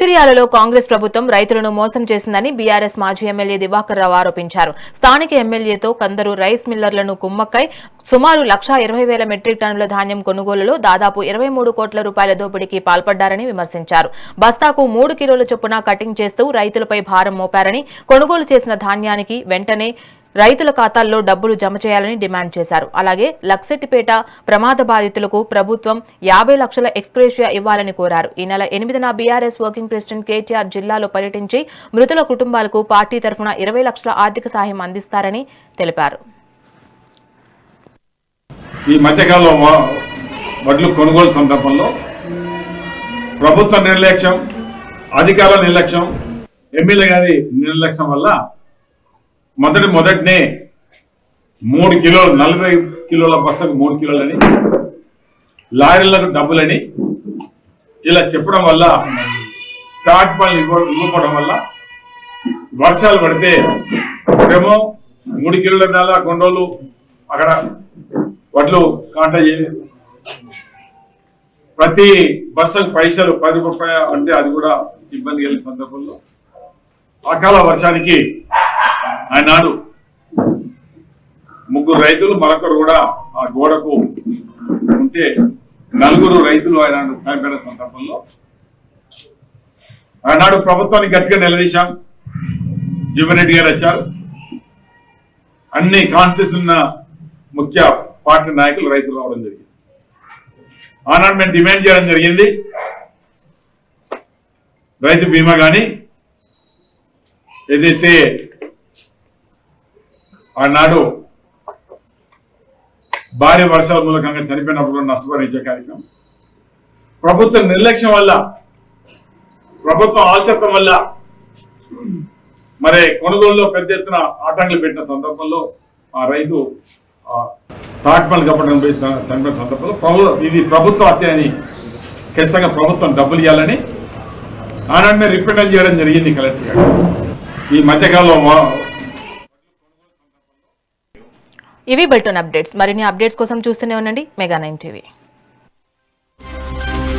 మంచిర్యాలలో కాంగ్రెస్ ప్రభుత్వం రైతులను మోసం చేసిందని బీఆర్ఎస్ మాజీ ఎమ్మెల్యే దివాకర్ రావు ఆరోపించారు. స్థానిక ఎమ్మెల్యేతో కొందరు రైస్ మిల్లర్లను కుమ్మక్కై సుమారు 1,20,000 మెట్రిక్ టన్నుల ధాన్యం కొనుగోలులో దాదాపు 23 కోట్ల రూపాయల దోపిడీకి పాల్పడ్డారని విమర్శించారు. బస్తాకు 3 కిలోల చొప్పున కటింగ్ చేస్తూ రైతులపై భారం మోపారని, కొనుగోలు చేసిన ధాన్యానికి వెంటనే రైతుల ఖాతాల్లో డబ్బులు జమ చేయాలని డిమాండ్ చేశారు. అలాగే లక్సెట్టిపేట ప్రమాద బాధితులకు ప్రభుత్వం 50 లక్షల ఎక్స్‌గ్రేషియా ఇవ్వాలని కోరారు. ఈ నెల 8న బీఆర్ఎస్ వర్కింగ్ ప్రెసిడెంట్ కేటీఆర్ జిల్లాలో పర్యటించి మృతుల కుటుంబాలకు పార్టీ తరఫున 20 లక్షల ఆర్థిక సాయం అందిస్తారని తెలిపారు. ఈ మధ్యకాలంలో వడ్లు కొనుగోలు సందర్భంలో ప్రభుత్వ నిర్లక్ష్యం, అధికారుల నిర్లక్ష్యం, ఎమ్మెల్యే గారి నిర్లక్ష్యం వల్ల మొదటినే 3 కిలోలు 40 కిలోల బస్తకు 3 కిలోలని, లారీలకు డబ్బులని ఇలా చెప్పడం వల్ల, తాటి పనులు ఇవ్వకపోవడం వల్ల వర్షాలు పడితే ఏమో 3 కిలోల నెల కొండోళ్ళు అక్కడ వడ్లు కాంటా చేయలేదు. ప్రతి బస్సుకు పైసలు 10 రూపాయలు అంటే అది కూడా ఇబ్బంది కలిగిన సందర్భంలో అకాల వర్షానికి ఆనాడు 3 రైతులు మరొకరు కూడా ఆ గోడకు ఉంటే 4 రైతులు ఆనాడు చనిపోయిన సందర్భంలో ఆనాడు ప్రభుత్వాన్ని గట్టిగా నిలదీశాం. జీవన్రెడ్డి గారు వచ్చారు. అన్ని కాన్స్టిట్యూన్స్ ఉన్న ముఖ్య పార్టీ నాయకులు రైతులు రావడం జరిగింది. ఆనాడు మేము డిమాండ్ చేయడం జరిగింది, రైతు బీమా కానీ ఏదైతే ఆనాడు భారీ వర్షాల మూలకంగా చనిపోయినప్పుడు నష్టపరిచే కార్యక్రమం, ప్రభుత్వ నిర్లక్ష్యం వల్ల, ప్రభుత్వం ఆలస్యం వల్ల మరి కొనుగోలులో పెద్ద ఎత్తున ఆటంకాలు పెట్టిన సందర్భంలో ఆ రైతు తాట్మల్ కప్పడం చనిపోయిన సందర్భంలో ఇది ప్రభుత్వ హత్య అని ఖచ్చితంగా ప్రభుత్వం డబ్బులు ఇవ్వాలని ఆనాడు రిప్రజెంట్ చేయడం జరిగింది కలెక్టర్ గారు. ఈ మధ్యకాలంలో ఇవి బెల్టన్ అప్డేట్స్. మరిన్ని అప్డేట్స్ కోసం చూస్తూనే ఉండండి మెగా 9 టీవీ.